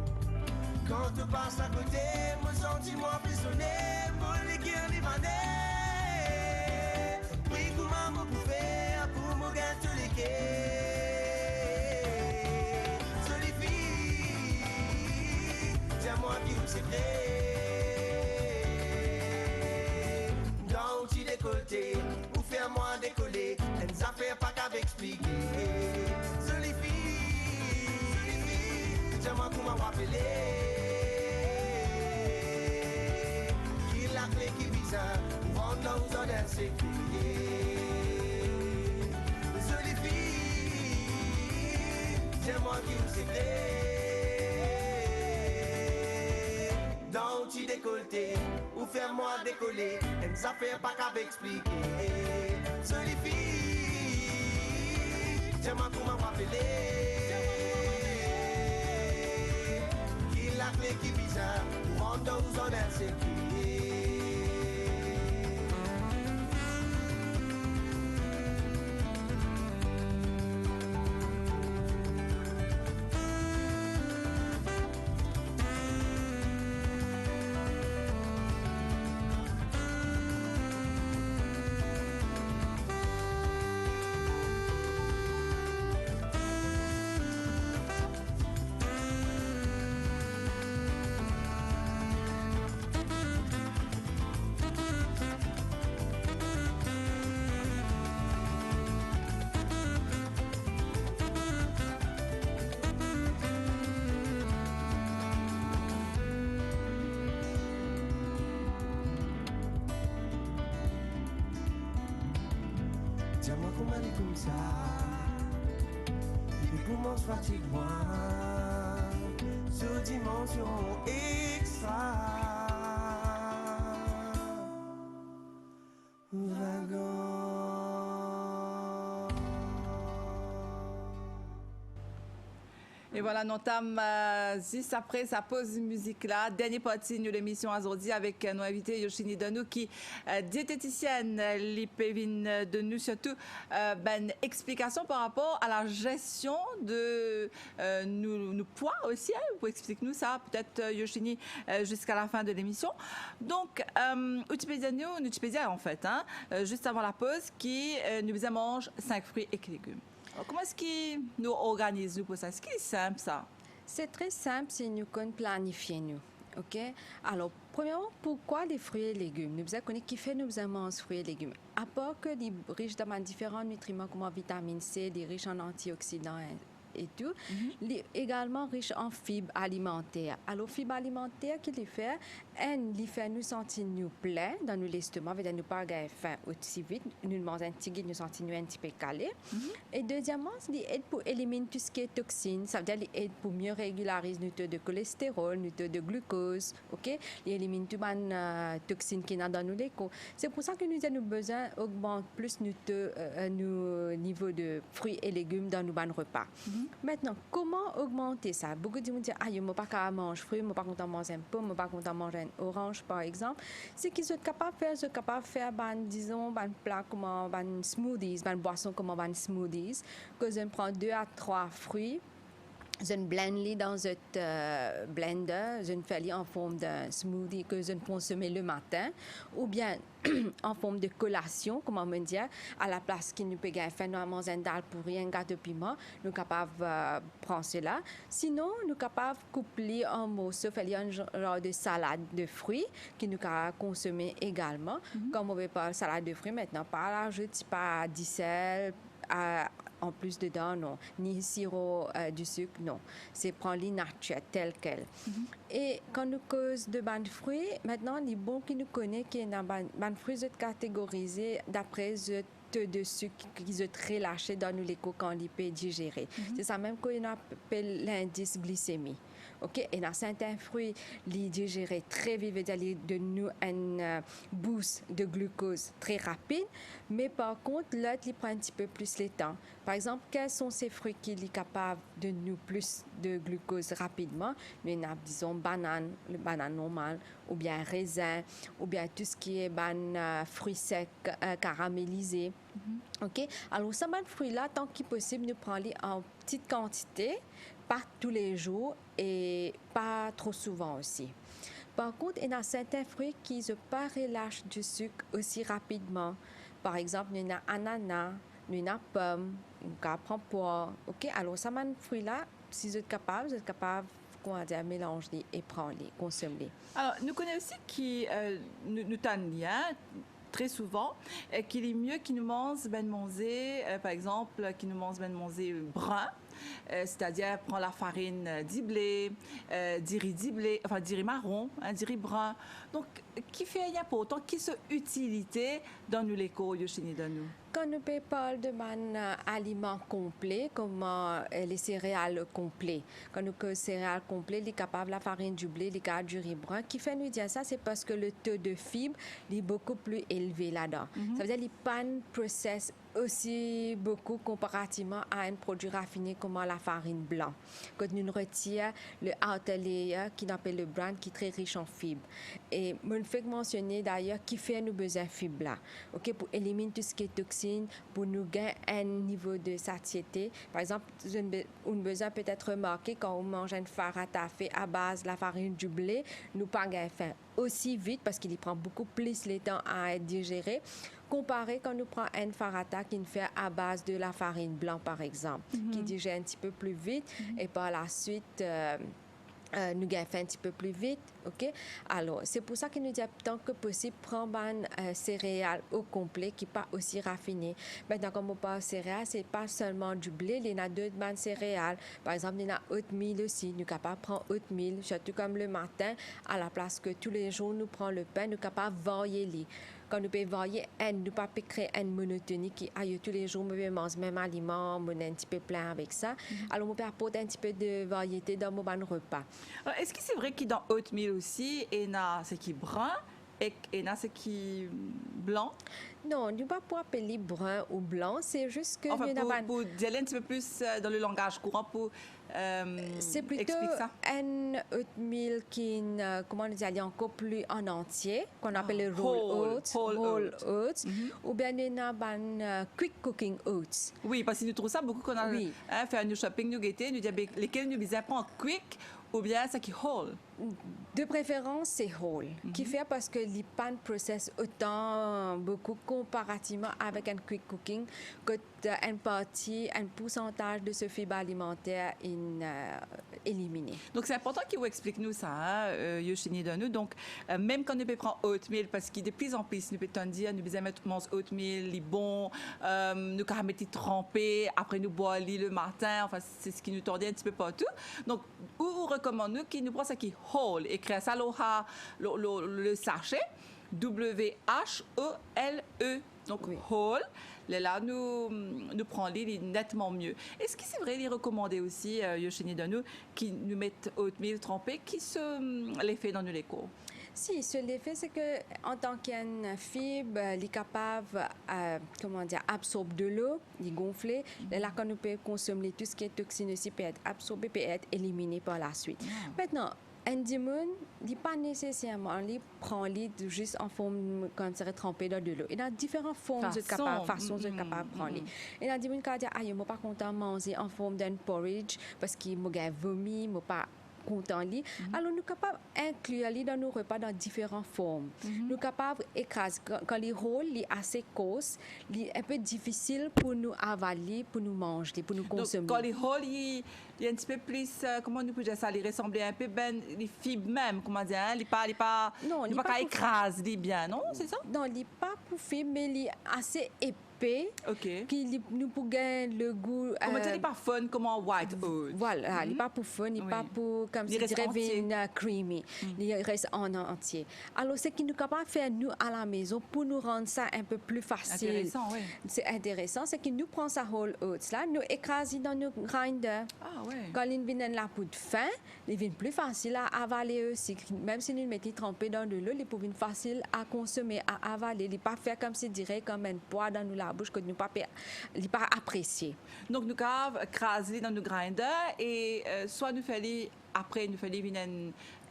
Quand tu passes à côté, me senti moi prisonnier, mon équipe libanais. Oui, comment me pouvez pour me gâter les quais. Jolie fille, dis-moi qui vous secret. Ou faire-moi décoller, elle nous a fait pas qu'à expliquer. Jolie fille, dis-moi comment m'appeler. Qui la clé qui vise pour rendre nos ordres sécurisés. Jolie fille, dis-moi qui vous secret. Dans petit décolleté. Ou faire-moi décoller, elle nous a fait pas qu'à expliquer. Jolie fille, dis-moi comment m'appeler. Qui la clé qui vise pour rendre aux honneurs sécurisés. Dis-moi comment elle est comme ça. Et puis comment se fatigue moi. Sur dimension extravagante. Et voilà, nous entamons juste après sa pause musique là. Dernière partie de l'émission aujourd'hui avec nos invités Yoshini Donou qui diététicienne, l'IPVIN de nous surtout ben explication par rapport à la gestion de nos poids aussi. Hein, vous pouvez expliquer nous ça peut-être Yoshini jusqu'à la fin de l'émission. Donc Wikipédia en fait, hein, juste avant la pause qui nous mange 5 fruits et légumes. Alors, comment est-ce qu'ils nous organisent pour ça? Est-ce qu'il est simple, ça? C'est très simple si nous planifions nous. OK? Alors, premièrement, pourquoi les fruits et légumes? Nous avons connu qui fait nous manger fruits et légumes. À part que les riches dans différents nutriments comme vitamine C, les riches en antioxydants et tout, également riche en fibres alimentaires. Alors, fibres alimentaires qui les fait nous sentir nous pleins dans nos l'estomac, veut dire nous pas avoir faim aussi vite, nous mangeons un petit guide, nous sentir nous un petit peu calés. Et deuxièmement, il aide pour éliminer tout ce qui est toxines, ça veut dire il aide pour mieux régulariser nos taux de cholestérol, nos taux de glucose, OK? Il élimine tout les toxines qui sont dans nos léco. C'est pour ça que nous avons besoin d'augmenter plus nos niveaux de fruits et légumes dans nos repas. Maintenant, comment augmenter ça? Beaucoup de gens disent, ah, je ne pas qu'à manger fruits, je ne pas content manger un pomme, je ne pas content manger une orange, par exemple. C'est qu'ils sont capables de faire, disons, un plat comme un smoothies, une boisson comme un smoothies, que je prends 2 à 3 fruits. Je blende dans un blender, je fais en forme de smoothie que je consomme le matin, ou bien en forme de collation, comme on dit, à la place qu'il nous peut faire normalement un dalle pour rien gâteau piment, nous sommes capables de prendre cela. Sinon, nous sommes capables de couper en morceaux, faire un genre de salade de fruits que nous pouvons consommer également. Comme on veut pas salade de fruits maintenant, pas rajouter pas du sel, en plus dedans, non. Ni sirop du sucre, non. C'est prendre les nature tel quel. Et quand nous cause de bandes fruits, maintenant, les bons qui nous connaissent, qui est dans bandes fruits, sont catégorisés d'après le taux de sucre qui sont relâchés dans les coques quand ils peuvent digérer. C'est ça même qu'on appelle l'indice glycémie. OK? Et dans certains fruits, les digérer très vite, veut de nous un boost de glucose très rapide, mais par contre, l'autre, il prend un petit peu plus le temps. Par exemple, quels sont ces fruits qui sont capables de nous plus de glucose rapidement? Nous avons, disons, banane, le banane normal, ou bien raisin, ou bien tout ce qui est fruits secs caramélisés. OK? Alors, ces fruits-là, tant qu'il possible, nous prenons en petite quantité, pas tous les jours et pas trop souvent aussi. Par contre, il y a certains fruits qui ne pas relâchent du sucre aussi rapidement. Par exemple, il y a ananas, il y a pomme, il y a poire. OK? Alors, ces fruits-là, si vous êtes capable, mélanger et prendre-les, consommer-les. Alors, nous connaissons aussi que nous tannons très souvent qu'il est mieux qu'ils nous mangent par exemple, qu'ils nous mangent brun. C'est-à-dire prendre la farine d'blé, du riz d'blé, enfin du riz marron, du riz brun. Donc, qui fait rien pour autant, qui se utilité dans nous l'éco, Yoshini, dans nous? Quand nous parlons de aliments complets, comme les céréales complets, quand nous parlons de céréales complets, les capables la farine du blé, les capables du riz brun, qui fait nous dire ça, c'est parce que le taux de fibres est beaucoup plus élevé là-dedans. Ça veut dire les pan process aussi beaucoup comparativement à un produit raffiné comme la farine blanche. Quand nous retirons le outer layer qui appelle le bran qui est très riche en fibres. Et je fais mentionner d'ailleurs qui fait nous besoin de fibres là, OK, pour éliminer tout ce qui est toxine, pour nous gagner un niveau de satiété. Par exemple, on a besoin peut-être remarquer quand on mange une farata fait à base de la farine du blé, nous pas gagner faim aussi vite parce qu'il y prend beaucoup plus le temps à être digéré. Comparé quand nous prenons un farata qui nous fait à base de la farine blanche, par exemple, qui digère un petit peu plus vite et par la suite, nous gagnons un petit peu plus vite. OK? Alors, c'est pour ça que nous disons tant que possible, prendre un céréales au complet qui n'est pas aussi raffiné. Maintenant, comme on parle de céréales, ce n'est pas seulement du blé, il y a d'autres bandes céréales. Par exemple, il y a oatmeal aussi. Nous sommes capables de prendre oatmeal, surtout comme le matin, à la place que tous les jours nous prenons le pain, nous sommes capables de varier les. Quand nous pouvons varier, nous ne pas créer une monotonie qui aille tous les jours, nous pouvons manger le même aliment, on est un petit peu plein avec ça. Alors, on peut apporter un petit peu de variété dans nos repas. Alors, est-ce que c'est vrai que dans oatmeal aussi, il y a ce qui est brun et il y a ce qui est blanc? Non, nous ne pouvons pas appeler brun ou blanc, c'est juste que... Enfin, pour aller un petit peu plus dans le langage courant, pour c'est plutôt un oatmeal qui, comment on dit, encore plus en entier, qu'on appelle le whole oats, ou bien il y a un quick cooking oats. Oui, parce que nous trouvons ça beaucoup quand on a fait un shopping, nous guetter, nous disons lesquels nous disons prendre quick ou bien ça qui whole. De préférence, c'est whole, qui fait parce que les pan process autant beaucoup comparativement avec un quick cooking que une partie, un pourcentage de ce fibre alimentaire éliminé. Donc, c'est important qu'il vous explique nous ça, Yoshini Donou. Donc, même quand nous prenons oatmeal, parce que de plus en plus, nous pouvons dire, nous besoin mettre manger oatmeal, les bons, nous pouvons mettre trempé, après nous boire le matin, enfin, c'est ce qui nous tordait un petit peu partout. Donc, où recommandons-nous qu'il nous prend ça qui whole, écrire ça le sachet, W-H-E-L-E. Donc, whole. Là, nous prenons les nettement mieux. Est-ce que c'est vrai, les recommander aussi, Yoshini Donou, qui nous mettent oatmeal trempé, qui se les fait dans nos léco? Si, ce l'effet, c'est que en tant qu'une fibre, il est capable, comment dire, absorber de l'eau, il gonfler. Et là, quand nous pouvons consommer tout ce qui est toxine aussi, peut être absorbé, peut être éliminé par la suite. Maintenant, un dimoun, il n'est pas nécessairement, il prend juste en forme, quand il serait trempé dans de l'eau. Il y a différentes formes de façons de capable de prendre. Il y a des dimoun qui disent, ah, je ne suis pas content de manger en forme d'un porridge parce qu'il m'a vomi, je ne suis pas content. Alors, nous sommes capables d'inclure dans nos repas dans différentes formes. Nous sommes capables d'écraser. Quand les rôles sont assez courts, c'est un peu difficile pour nous avaler, pour nous manger, pour nous consommer. Donc, quand les rôles, il y a un petit peu plus, comment nous pouvons dire ça, il ressemble un peu ben les fibres même, comment dire, il n'est pas écraser bien, non, c'est ça? Non, il n'est pas pour fibres, mais il est assez épais. OK. Qui nous pour gagner le goût. Comment dire, il n'est pas fun comme en white oat. Voilà, il n'est pas pour fun, il n'est pas pour, comme si dirait, creamy. Il reste en entier. Alors, c'est qu'il nous capable de faire, nous, à la maison, pour nous rendre ça un peu plus facile. Intéressant, oui. C'est intéressant, c'est qu'il nous prend sa whole oats là, nous écrasons dans nos grinders. Ah, oui. Quand il vient la poudre fin, il devient plus facile à avaler aussi. Même si nous le mettons trempé dans de l'eau, il devient facile à consommer, à avaler. Il n'est pas fait comme si dirait comme un poids dans la bouche que nous pas apprécier. Donc nous avons écrasé dans nos grinders et soit nous fallait après nous fallait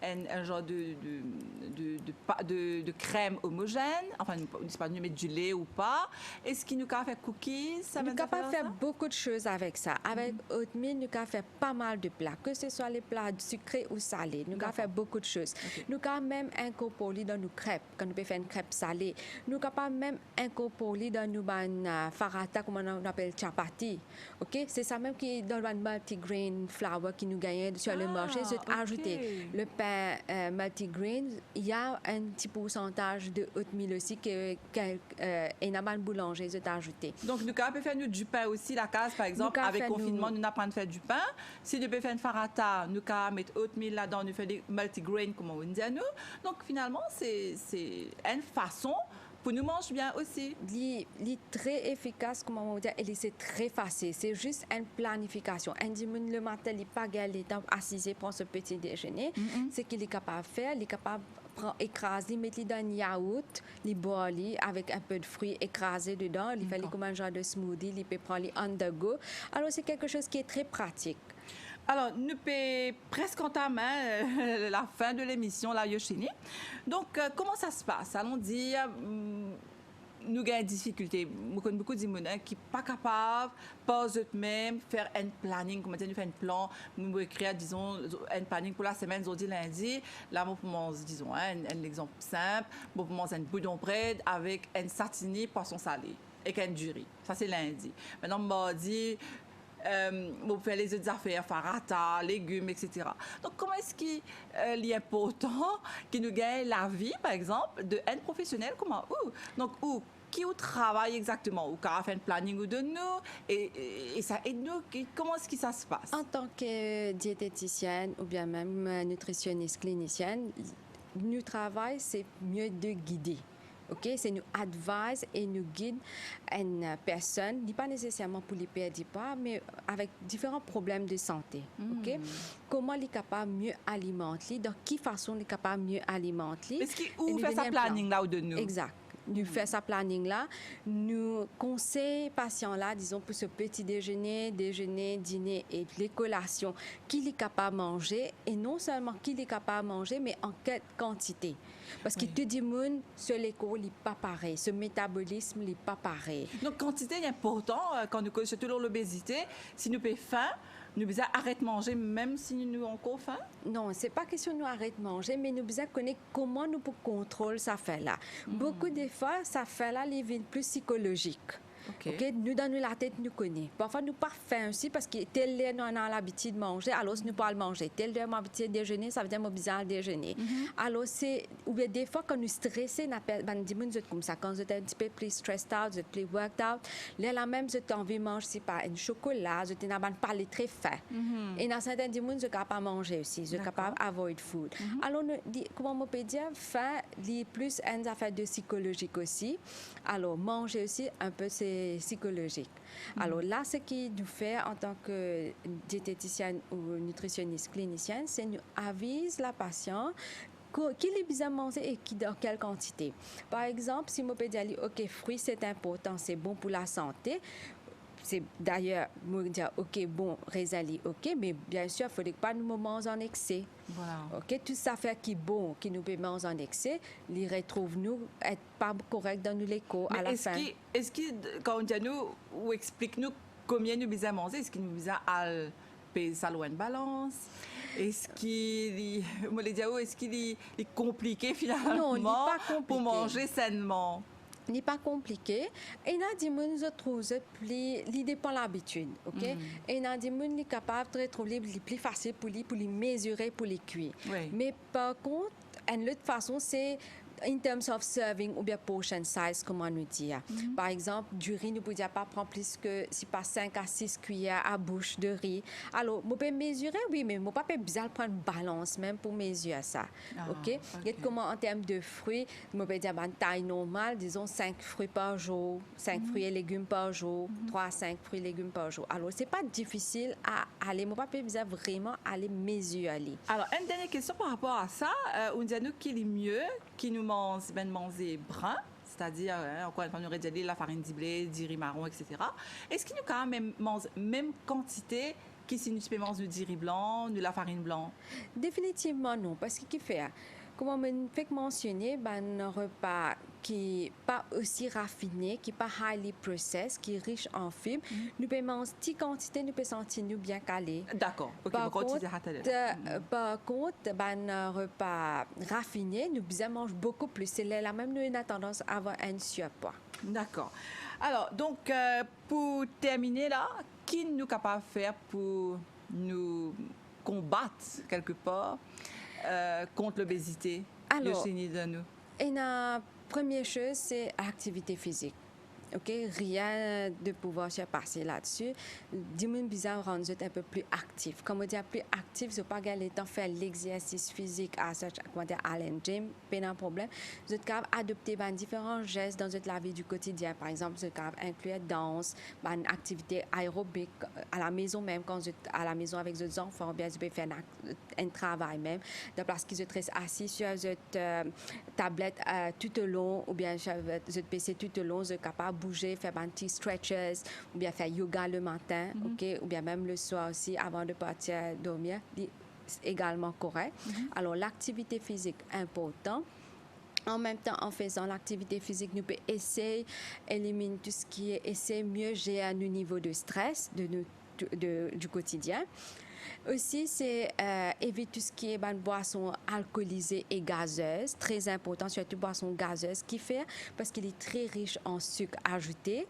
un genre de crème homogène, enfin, nous sais pas, nous mettre du lait ou pas. Est-ce qu'il nous a fait cookies? Nous sommes capables de faire beaucoup de choses avec ça. Avec oatmeal, nous avons fait pas mal de plats, que ce soit les plats sucrés ou salés. Nous avons fait beaucoup de choses. Nous avons même incorporé dans nos crêpes, quand nous pouvons faire une crêpe salée. Nous avons même incorporé dans nos farata, comme on appelle chapati. OK? C'est ça même qui est dans le multigrain flour qui nous gagne sur le marché. C'est ajouté le pain multigrain, il y a un petit pourcentage de oatmeal aussi que Enaman Boulanger a ajouté. Donc, nous pouvons faire du pain aussi, la case, par exemple, avec confinement, nous n'avons pas de faire du pain. Si nous pouvons faire une farata, nous pouvons mettre oatmeal là-dedans, nous faisons des multigrain, comme on dit à nous. Donc, finalement, c'est une façon pour nous manger bien aussi. Il est très efficace, comme on dit, et c'est très facile. C'est juste une planification. Un dimanche le matin, il n'est pas galé, assis, prend ce petit déjeuner. C'est qu'il est capable de faire. Il est capable de écraser, mettre dans un yaourt, les boire avec un peu de fruits écrasés dedans. Il fait comme un genre de smoothie, il peut prendre les on the go. Alors, c'est quelque chose qui est très pratique. Alors, nous pouvons presque entamer la fin de l'émission, la Yoshini. Donc, comment ça se passe? Allons dire, nous avons des difficultés. Nous connaissons beaucoup de gens qui ne sont pas capables, pas eux-mêmes, faire un planning, comment dire, nous faire un plan, nous écrire, disons, un planning pour la semaine, aujourd'hui, lundi. Là, nous pouvons, disons, un exemple simple, nous pouvons manger un bouillon bread avec un satini poisson salé et un du riz. Ça, c'est lundi. Maintenant, mardi, vous faites les autres affaires, farata, légumes, etc. Donc, comment est-ce qu'il est important qu'il nous gagne la vie, par exemple, d'un professionnel comme où? Donc, où? Qui travaille exactement? Ou qui a fait un planning de nous? Et ça aide nous? Comment est-ce que ça se passe? En tant que diététicienne ou bien même nutritionniste clinicienne, nous travail, c'est mieux de guider. OK? C'est nous advise et nous guide une personne, pas nécessairement pour les perdre pas, mais avec différents problèmes de santé. OK? Comment il est capable de mieux alimenter, dans quelle façon il est capable de mieux alimenter. Est-ce qu'il fait sa planning là ou de nous? Exact. Nous faisons sa planning là, nous conseillons patients là, disons pour ce petit déjeuner, dîner et les collations qu'il est capable de manger et non seulement qu'il est capable de manger, mais en quelle quantité. Parce que tout le monde, ce l'écho n'est pas pareil, ce métabolisme n'est pas pareil. Donc quantité est important quand nous connaissons toujours l'obésité. Si nous avons faim, nous devons arrêter de manger même si nous avons encore faim? Non, ce n'est pas question de nous arrêter de manger, mais nous devons connaître comment nous pouvons contrôler ça fait là. Beaucoup de fois, ça fait là, les vies plus psychologiques. Okay. Nous, dans la tête, nous connaissons. Parfois, nous pas faim aussi parce que tel est nous avons l'habitude de manger, alors nous pas le manger. Tel est l'habitude de déjeuner, ça veut dire que nous besoin de déjeuner. Alors, c'est, ou bien des fois, quand nous stressons, nous comme ça. Quand vous êtes un petit peu plus stressed out, vous êtes plus worked out, là même, vous avez envie de manger, c'est pas un chocolat, vous êtes parler très faim. Et dans certains gens, vous êtes capable de manger aussi, vous êtes capable d'avoid food. Alors, comment on peut dire, faim, il plus une affaire de psychologique aussi. Alors, manger aussi, un peu, c'est psychologique. Alors là, ce qui nous fait en tant que diététicienne ou nutritionniste clinicienne, c'est nous avise la patiente qui les bien manger et qui dans quelle quantité. Par exemple, si je peux dire, OK, fruits, c'est important, c'est bon pour la santé. C'est d'ailleurs, moi dire, OK, bon, résali, OK, mais bien sûr, il ne faudrait pas nous manger en excès. Voilà. OK, tout ça fait qui est bon, qui nous peut manger en excès, les retrouve nous être pas correct dans nos léco à la fin. Est-ce que quand on dit nous, ou explique-nous combien nous besoin manger, est-ce qu'il nous besoin à payer ça loin de balance? Est-ce qu'il est compliqué finalement Non, il n'est pas compliqué. Pour manger sainement? N'est pas compliqué. Et n'a dit nous trouve l'idée pas l'habitude, OK? Et n'a dit nous est capable de trouver les plus facile pour les mesurer pour les cuire. Oui. Mais par contre, une autre façon c'est in terms of serving ou bien portion size, comme on nous dit. Par exemple, du riz, nous ne pouvons pas prendre plus que si pas 5 à 6 cuillères à bouche de riz. Alors, on peut mesurer, oui, mais on ne peut pas besoin de prendre balance même pour mesurer ça. OK? Et comment en termes de fruits, on peut dire une taille normale, disons 5 fruits par jour, 5 fruits et légumes par jour, 3 à 5 fruits et légumes par jour. Alors, ce n'est pas difficile à aller, on ne peut pas besoin vraiment aller mesurer. Alors, une dernière question par rapport à ça. On dit à nous qu'il est mieux, qu'il nous manger brun, c'est-à-dire, encore une fois, nous aurait dit la farine de blé, du riz marron, etc. Est-ce qu'il nous quand même mange même quantité que si nous manger du riz blanc, de la farine blanc? Définitivement non, parce qu'il fait, comme on fait mentionner, un repas qui n'est pas aussi raffiné, qui n'est pas highly processed, qui est riche en fibres, nous pouvons manger petite quantité, nous pouvons sentir nous bien calés. D'accord. OK, par contre, un repas raffiné, nous besoin manger beaucoup plus. C'est la même nous une tendance à avoir un surpoids. D'accord. Alors, donc, pour terminer là, qui nous capable de faire pour nous combattre quelque part contre l'obésité? Alors, de nous. Et la première chose, c'est l'activité physique. OK, rien de pouvoir se passer là-dessus. Dis-moi bizarre rendre un peu plus actif. Comme on dit plus actif, je pas gagner le temps faire l'exercice physique à Allen Gym, pas de problème. Vous êtes capable d'adopter différents gestes dans la vie du quotidien. Par exemple, vous êtes capable d'inclure danse, une activité aérobique à la maison même quand vous êtes à la maison avec vos enfants, bien vous pouvez faire un travail même. De place qu'ils êtes assis sur votre tablette tout au long ou bien sur votre PC tout au long, vous êtes capable bouger, faire un petit stretches, ou bien faire yoga le matin, OK, ou bien même le soir aussi avant de partir dormir, c'est également correct. Alors l'activité physique important. En même temps, en faisant l'activité physique, nous pouvons essayer d'éliminer tout ce qui est essayer mieux gérer le niveau de stress du quotidien. Aussi, c'est éviter tout ce qui est boisson alcoolisée et gazeuse, très important, surtout boisson gazeuse, qui fait parce qu'il est très riche en sucre ajouté.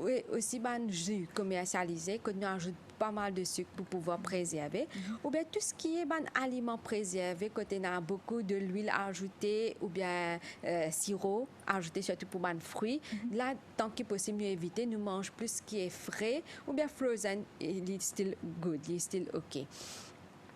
Et aussi, jus commercialisé, que nous ajoutons pas mal de sucre pour pouvoir préserver. Ou bien tout ce qui est aliment préservé, côté a beaucoup de l'huile ajoutée ou bien sirop ajouté, surtout pour les fruits. Là, tant qu'il est possible, mieux éviter, nous mangeons plus ce qui est frais ou bien frozen, il est still good, il est still OK.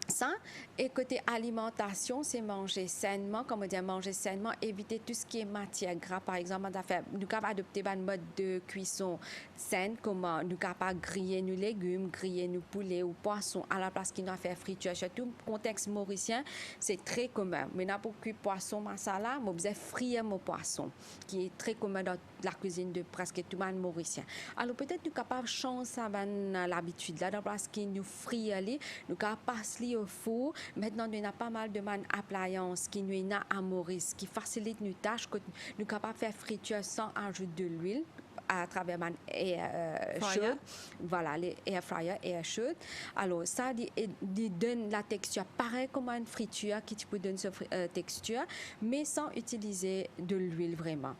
Ça. Et côté alimentation, c'est manger sainement. Comme on dit, manger sainement, éviter tout ce qui est matière grasse. Par exemple, nous avons adopté un mode de cuisson saine, comme nous avons griller nos légumes, griller nos poulets ou poissons à la place qu'il nous a fait friture. Surtout, le contexte mauricien, c'est très commun. Maintenant, pour cuire poisson masala, on besoin frire mon poisson, qui est très commun dans la cuisine de presque tout le monde mauricien. Alors, peut-être nous sommes capables de changer l'habitude. Là, dans la place qu'il nous frire, nous sommes capables de passer au four. Maintenant, nous avons pas mal de appliances qui nous ont à Maurice, qui facilitent nos tâches, que nous sommes capables de faire friture sans ajouter de l'huile à travers un air chaud. Voilà, les air fryer, air chaud. Alors, ça donne la texture pareil comme une friture qui peut donner cette texture, mais sans utiliser de l'huile vraiment.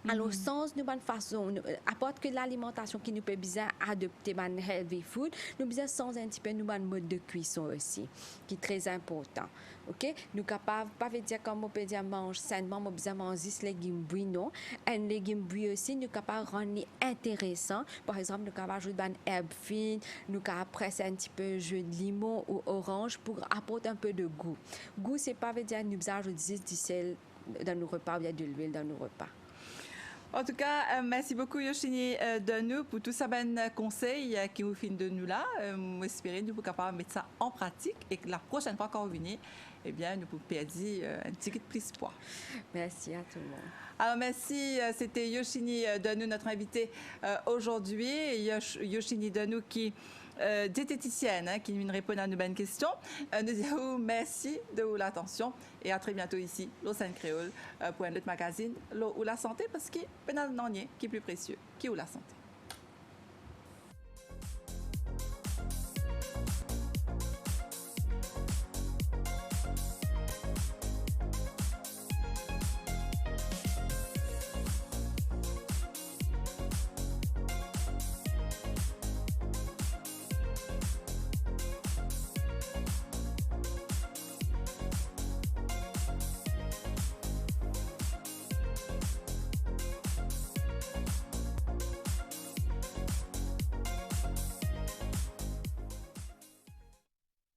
Alors, sans une bonne façon, apporte que l'alimentation qui nous peut bien adopter un healthy food, nous besoin sans un petit peu nous bon mode de cuisson aussi, qui est très important. OK? Nous capables pas dire comme on peut dire mange sainement, mais besoin manger des légumes bruits non. Un légume bruit aussi nous capable rendre intéressant. Par exemple, nous capable ajouter une herbe fine, nous capable presser un petit peu jus de limon ou orange pour apporter un peu de goût. Goût c'est pas veut dire nous besoin ajouter du sel dans nos repas ou bien de l'huile dans nos repas. En tout cas, merci beaucoup Yoshini de nous pour tous ces bons conseils qui vous finissent de nous là. J'espère que nous sommes capables de mettre ça en pratique et que la prochaine fois qu'on vient, eh bien, nous pouvons perdre un petit peu plus de poids. Merci à tout le monde. Alors, merci. C'était Yoshini Denou, notre invitée aujourd'hui. Yoshini Denou qui diététicienne, qui nous répond à nos bonnes questions. Nous disons merci de vous l'attention et à très bientôt ici, Lausanne Créole, pour un autre magazine, où la santé, parce qu'il y a un qui est plus précieux, qui est où la santé.